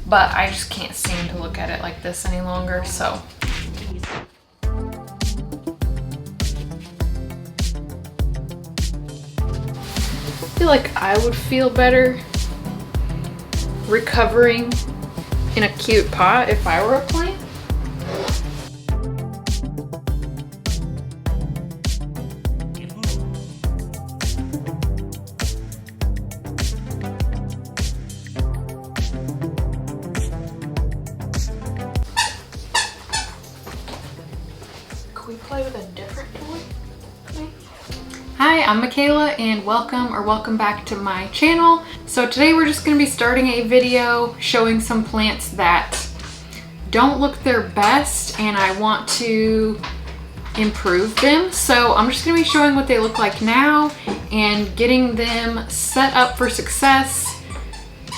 but I just can't stand to look at it like this any longer, so. I feel like I would feel better recovering in a cute pot if I were a plant. Can we play with a different toy? Okay. Hi, I'm Michaela and welcome back to my channel. So today we're just going to be starting a video showing some plants that don't look their best and I want to improve them. So I'm just going to be showing what they look like now and getting them set up for success.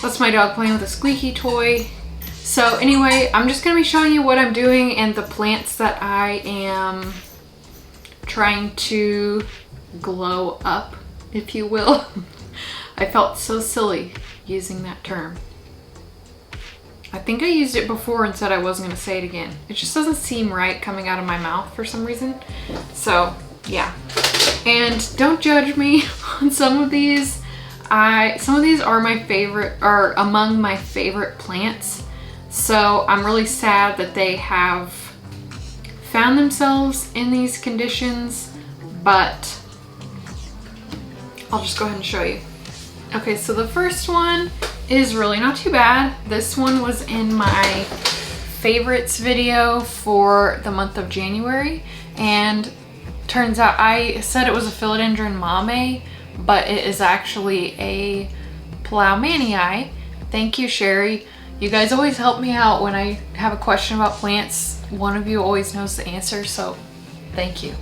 That's my dog playing with a squeaky toy. So anyway, I'm just going to be showing you what I'm doing and the plants that I am trying to glow up, if you will. I felt so silly using that term. I think I used it before and said I wasn't going to say it again. It just doesn't seem right coming out of my mouth for some reason. So yeah, and don't judge me on some of these. Some of these are my favorite, or among my favorite plants. So I'm really sad that they have found themselves in these conditions, but I'll just go ahead and show you. Okay, so the first one is really not too bad. This one was in my favorites video for the month of January, and turns out I said it was a philodendron mame, but it is actually a plougmanii. Thank you, Sherry. You guys always help me out when I have a question about plants. One of you always knows the answer, so thank you.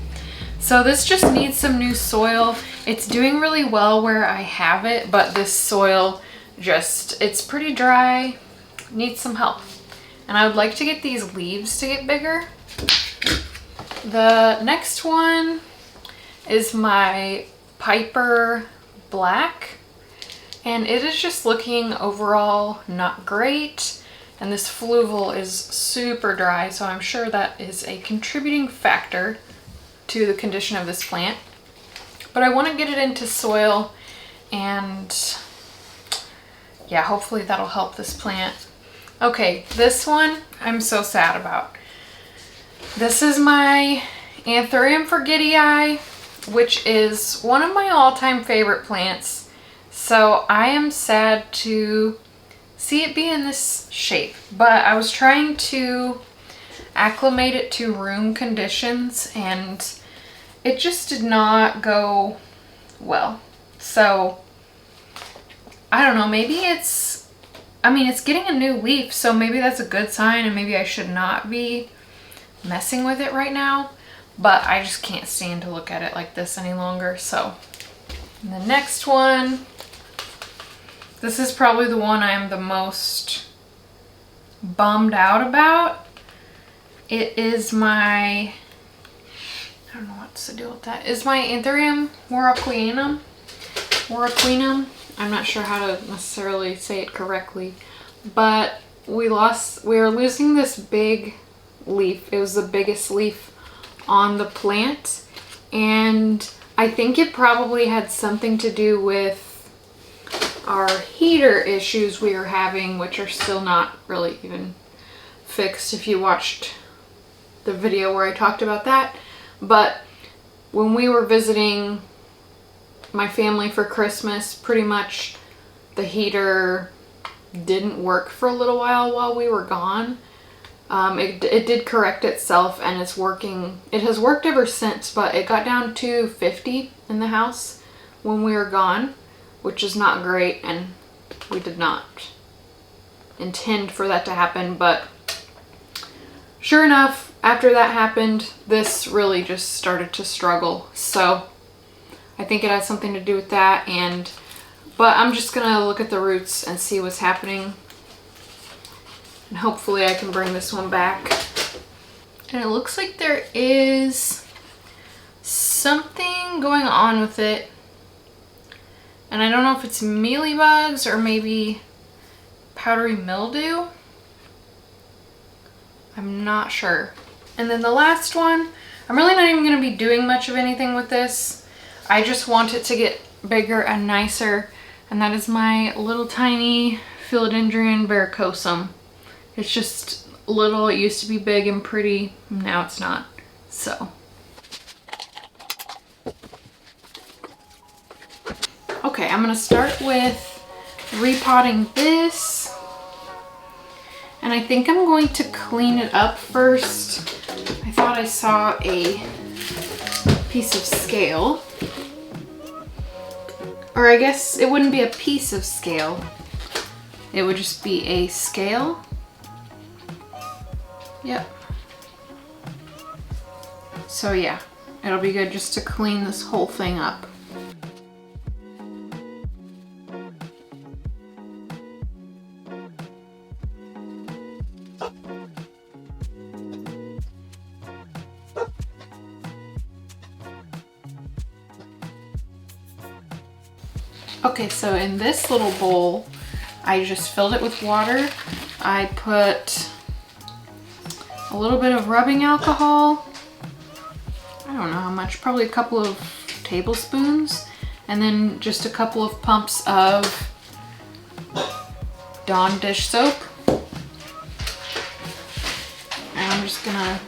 So this just needs some new soil. It's doing really well where I have it, but this soil it's pretty dry, needs some help. And I would like to get these leaves to get bigger. The next one is my Piper Black, and it is just looking overall not great. And this fluval is super dry, so I'm sure that is a contributing factor to the condition of this plant. But I want to get it into soil, and yeah, hopefully that'll help this plant. Okay, this one I'm so sad about. This is my Anthurium forgetii, which is one of my all-time favorite plants. So I am sad to see it be in this shape, but I was trying to acclimate it to room conditions and it just did not go well. So I don't know, maybe it's getting a new leaf, so maybe that's a good sign and maybe I should not be messing with it right now, but I just can't stand to look at it like this any longer. So and the next one, this is probably the one I'm the most bummed out about. It is my, I don't know what's the deal with that. It's my Anthurium warocqueanum. I'm not sure how to necessarily say it correctly, but we are losing this big leaf. It was the biggest leaf on the plant, and I think it probably had something to do with our heater issues we are having, which are still not really even fixed if you watched the video where I talked about that. But when we were visiting my family for Christmas, pretty much the heater didn't work for a little while we were gone. It did correct itself and it's working. It has worked ever since, but it got down to 50 in the house when we were gone, which is not great, and we did not intend for that to happen. But sure enough, after that happened, this really just started to struggle. So I think it has something to do with that, but I'm just gonna look at the roots and see what's happening, and hopefully I can bring this one back. And it looks like there is something going on with it, and I don't know if it's mealybugs or maybe powdery mildew. I'm not sure. And then the last one, I'm really not even going to be doing much of anything with this. I just want it to get bigger and nicer. And that is my little tiny Philodendron verrucosum. It's just little. It used to be big and pretty. Now it's not. So. Okay, I'm going to start with repotting this. And I think I'm going to clean it up first. I thought I saw a piece of scale. Or I guess it wouldn't be a piece of scale. It would just be a scale. Yep. So yeah, it'll be good just to clean this whole thing up. Okay, so in this little bowl, I just filled it with water. I put a little bit of rubbing alcohol. I don't know how much, probably a couple of tablespoons. And then just a couple of pumps of Dawn dish soap. And I'm just gonna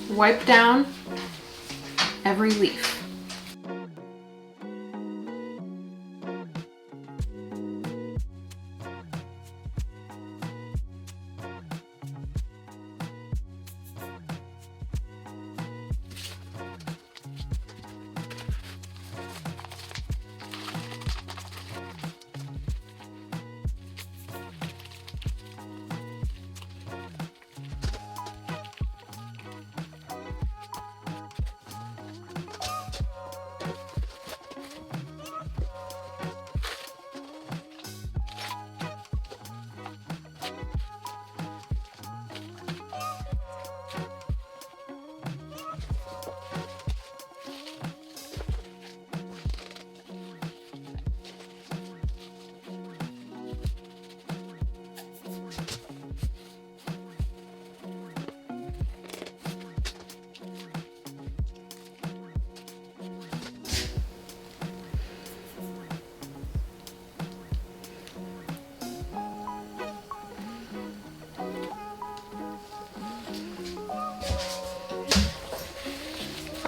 wipe down every leaf.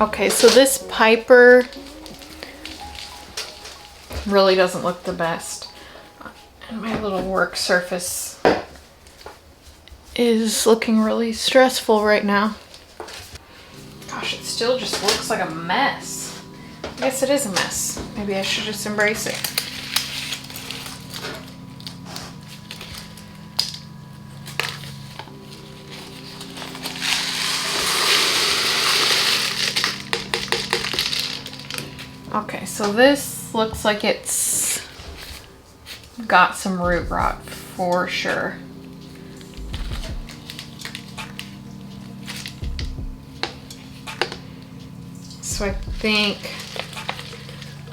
Okay, so this Piper really doesn't look the best. And my little work surface is looking really stressful right now. Gosh, it still just looks like a mess. I guess it is a mess. Maybe I should just embrace it. Okay, so this looks like it's got some root rot for sure. So I think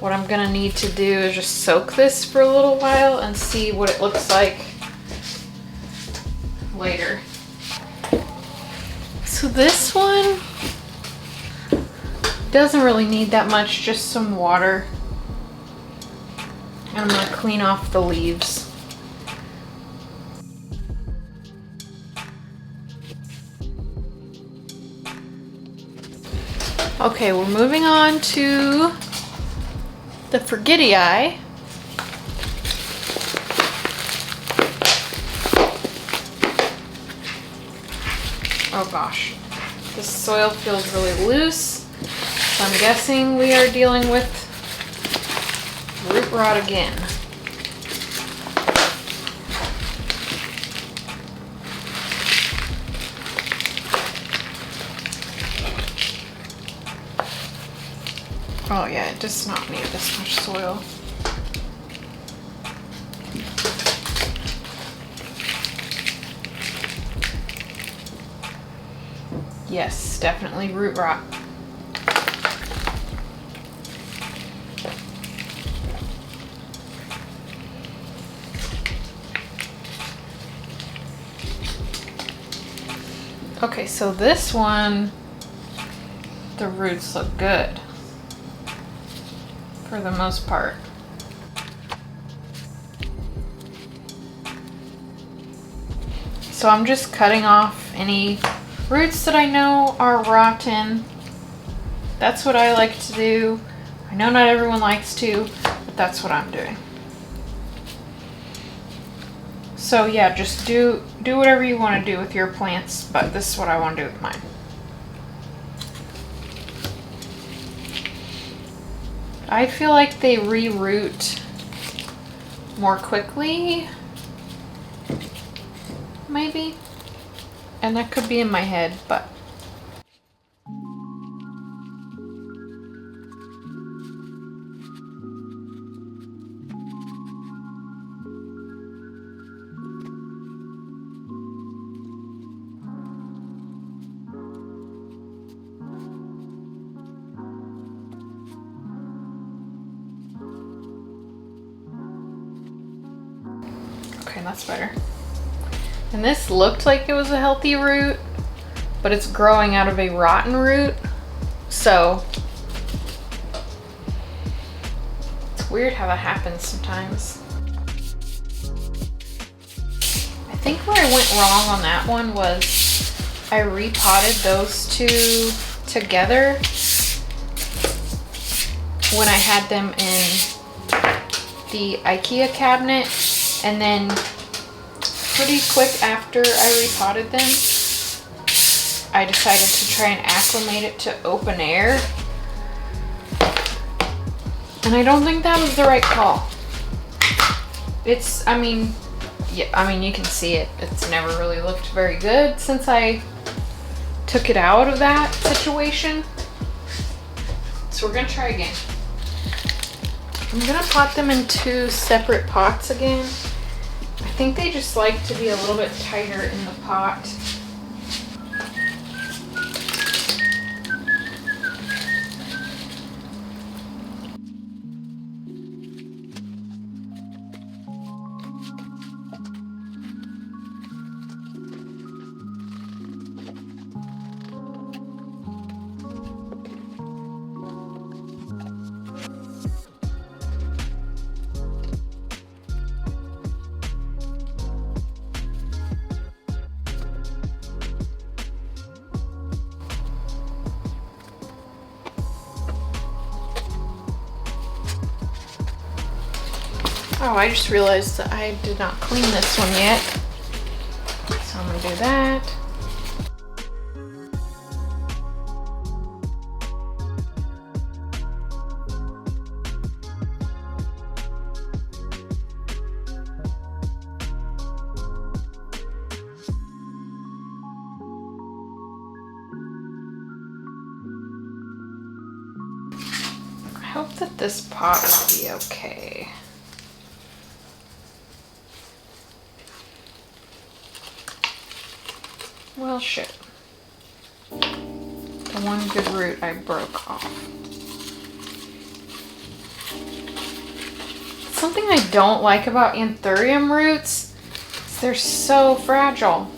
what I'm gonna need to do is just soak this for a little while and see what it looks like later. So this one doesn't really need that much, just some water. And I'm gonna clean off the leaves. Okay, we're moving on to the forgetti. Oh gosh, this soil feels really loose. So I'm guessing we are dealing with root rot again. Oh yeah, it does not need this much soil. Yes, definitely root rot. Okay, so this one, the roots look good for the most part. So I'm just cutting off any roots that I know are rotten. That's what I like to do. I know not everyone likes to, but that's what I'm doing. So yeah, just do whatever you want to do with your plants, but this is what I want to do with mine. I feel like they re-root more quickly, maybe, and that could be in my head, but okay, that's better. And this looked like it was a healthy root, but it's growing out of a rotten root. So it's weird how that happens sometimes. I think where I went wrong on that one was I repotted those two together when I had them in the IKEA cabinet, and then pretty quick after I repotted them, I decided to try and acclimate it to open air. And I don't think that was the right call. I mean, you can see it. It's never really looked very good since I took it out of that situation. So we're gonna try again. I'm gonna pot them in 2 separate pots again. I think they just like to be a little bit tighter in the pot. Oh, I just realized that I did not clean this one yet. So I'm gonna do that. I hope that this pot will be okay. Well, shit. The one good root I broke off. Something I don't like about anthurium roots is they're so fragile.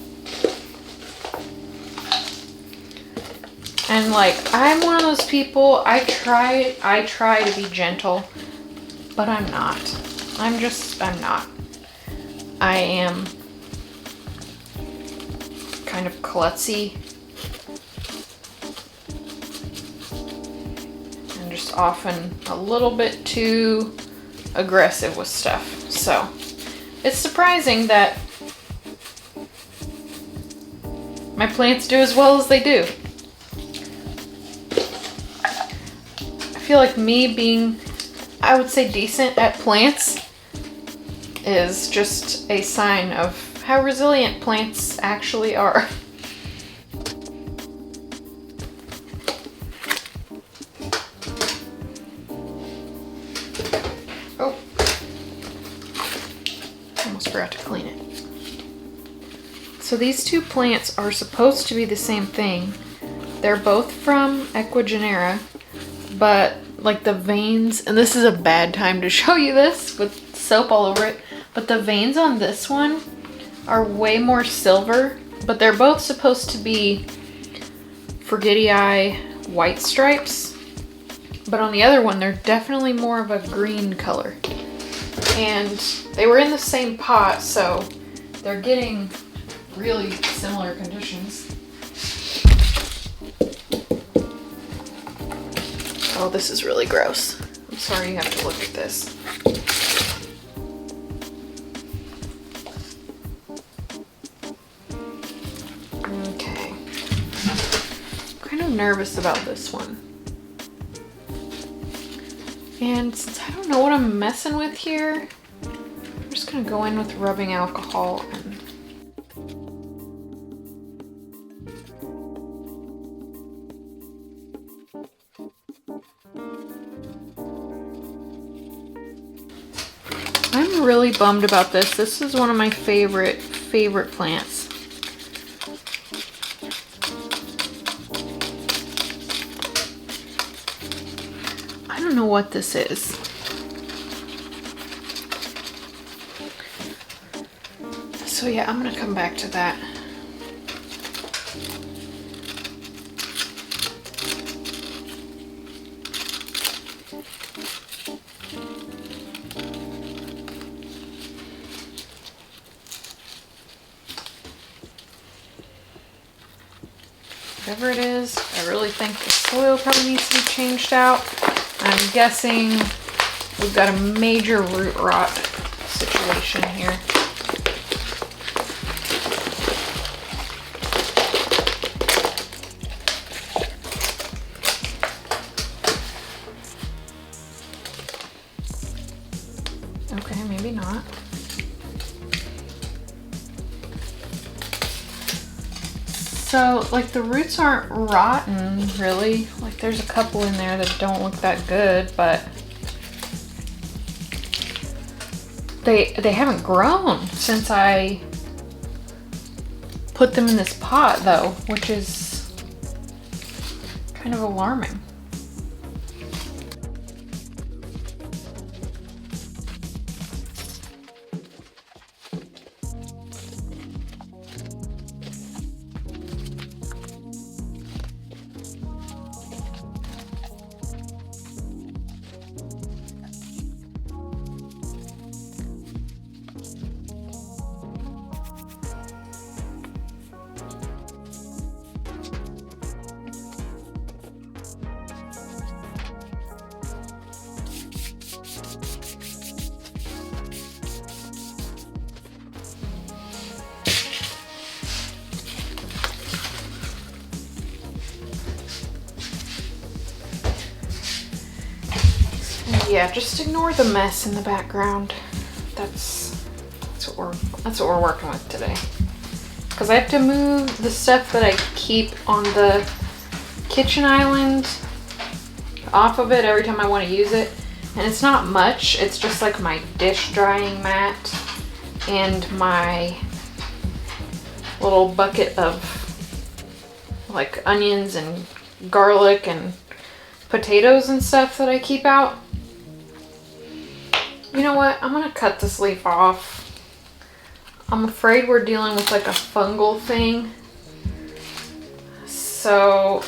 And like, I'm one of those people, I try to be gentle, but I'm not. I'm not. I am kind of klutzy and just often a little bit too aggressive with stuff. So it's surprising that my plants do as well as they do. I feel like me being, I would say, decent at plants is just a sign of how resilient plants actually are. Oh, almost forgot to clean it. So these 2 plants are supposed to be the same thing. They're both from Equigenera, but like the veins, and this is a bad time to show you this with soap all over it, but the veins on this one are way more silver but they're both supposed to be Forgetty Eye white stripes. But on the other one, they're definitely more of a green color. And they were in the same pot, so they're getting really similar conditions. Oh, this is really gross. I'm sorry you have to look at this. Okay. I'm kind of nervous about this one. And since I don't know what I'm messing with here, I'm just gonna go in with rubbing alcohol and I'm really bummed about this. This is one of my favorite plants. I don't know what this is. So yeah, I'm gonna come back to that. Whatever it is, I really think the soil probably needs to be changed out. I'm guessing we've got a major root rot situation here. Okay, maybe not. So, like, the roots aren't rotten, really. Like, there's a couple in there that don't look that good, but they haven't grown since I put them in this pot, though, which is kind of alarming. Yeah, just ignore the mess in the background. That's what we're working with today. Because I have to move the stuff that I keep on the kitchen island off of it every time I want to use it. And it's not much. It's just like my dish drying mat and my little bucket of like onions and garlic and potatoes and stuff that I keep out. You know what? I'm gonna cut this leaf off. I'm afraid we're dealing with like a fungal thing. So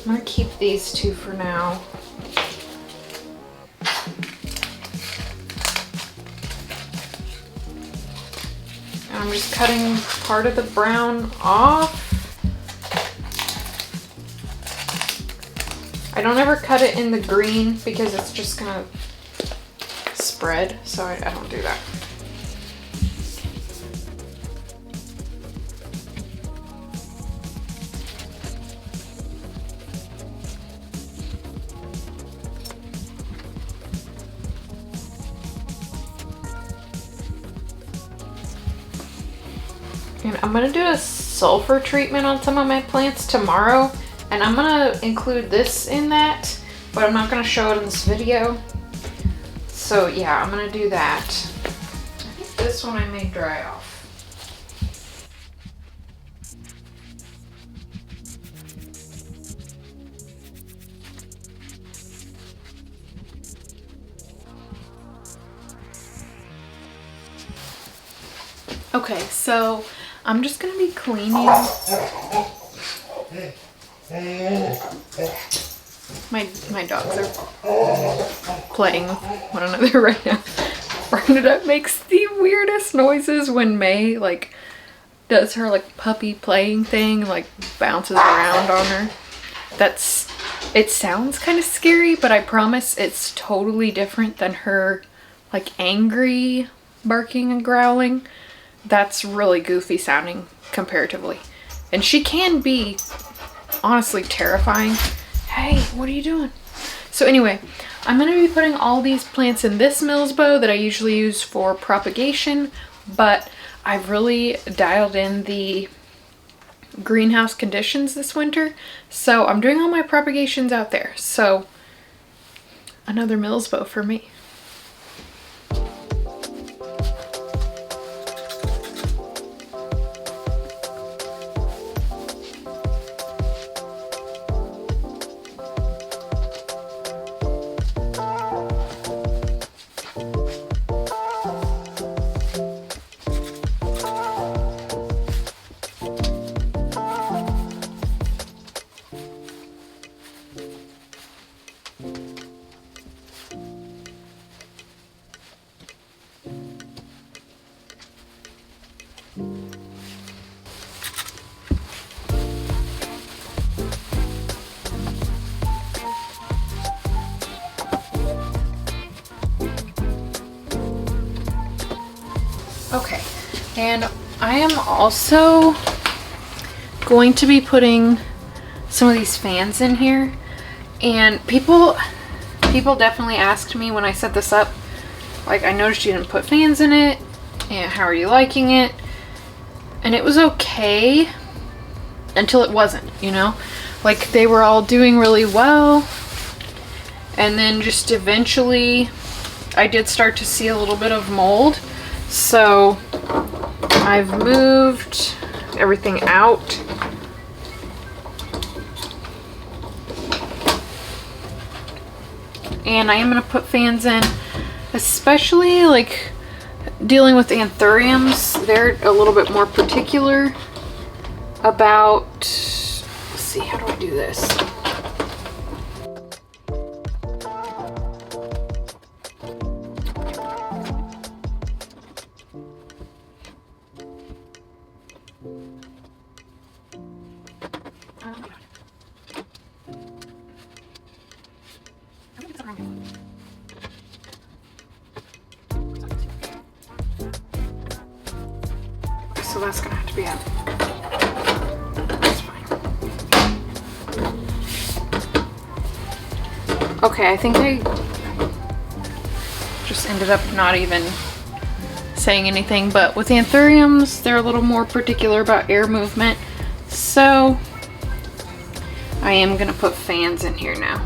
I'm gonna keep these two for now. I'm just cutting part of the brown off. I don't ever cut it in the green because it's just gonna spread, so I don't do that. And I'm gonna do a sulfur treatment on some of my plants tomorrow, and I'm gonna include this in that, but I'm not gonna show it in this video. So yeah, I'm gonna do that. I think this one I may dry off. Okay, so I'm just gonna be cleaning. My dogs are playing with one another right now. Bernadette makes the weirdest noises when May like does her like puppy playing thing, like bounces around on her. It sounds kind of scary, but I promise it's totally different than her like angry barking and growling. That's really goofy sounding comparatively. And she can be honestly terrifying. Hey, what are you doing? So anyway, I'm going to be putting all these plants in this Mills bow that I usually use for propagation, but I've really dialed in the greenhouse conditions this winter. So I'm doing all my propagations out there. So another Mills bow for me. Okay, and I am also going to be putting some of these fans in here, and people definitely asked me when I set this up, like, I noticed you didn't put fans in it, and how are you liking it? And it was okay until it wasn't, you know? Like, they were all doing really well, and then just eventually I did start to see a little bit of mold. So I've moved everything out. And I am going to put fans in, especially like dealing with anthuriums. They're a little bit more particular about, let's see, how do I do this? So that's gonna have to be out. That's fine. Okay, I think I just ended up not even saying anything, but with anthuriums, they're a little more particular about air movement. So I am gonna put fans in here now.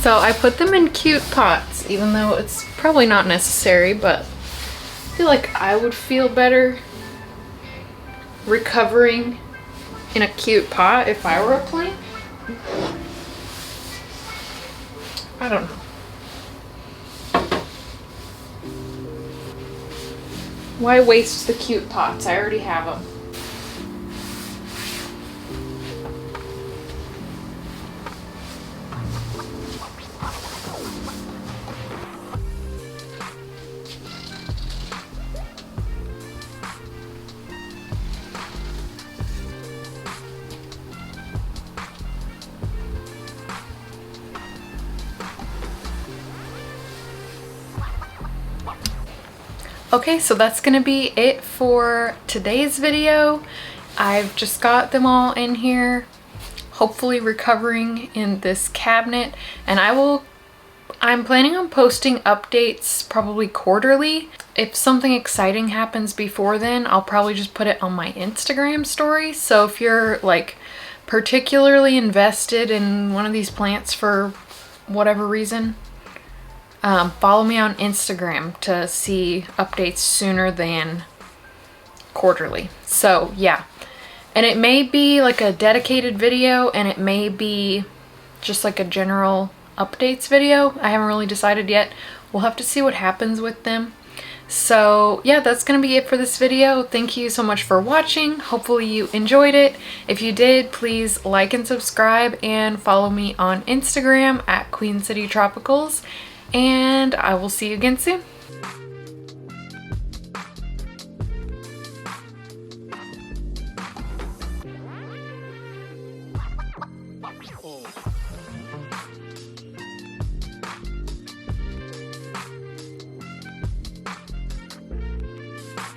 So I put them in cute pots, even though it's probably not necessary, but I feel like I would feel better recovering in a cute pot if I were a plant. I don't know. Why waste the cute pots? I already have them. Okay, so that's gonna be it for today's video. I've just got them all in here, hopefully recovering in this cabinet, and I'm planning on posting updates probably quarterly. If something exciting happens before then, I'll probably just put it on my Instagram story. So if you're like particularly invested in one of these plants for whatever reason, follow me on Instagram to see updates sooner than quarterly. So yeah, and it may be like a dedicated video, and it may be just like a general updates video. I haven't really decided yet. We'll have to see what happens with them. So yeah, that's gonna be it for this video. Thank you so much for watching. Hopefully you enjoyed it. If you did, please like and subscribe and follow me on Instagram at Queen City Tropicals, and I will see you again soon.